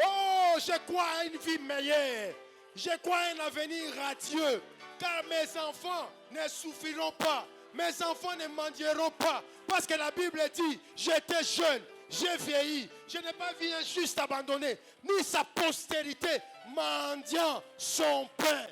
Oh, je crois à une vie meilleure. Je crois à un avenir radieux. Car mes enfants ne souffriront pas. Mes enfants ne mendieront pas. Parce que la Bible dit, j'étais jeune, j'ai vieilli. Je n'ai pas vu un juste abandonné, ni sa postérité mendiant son pain.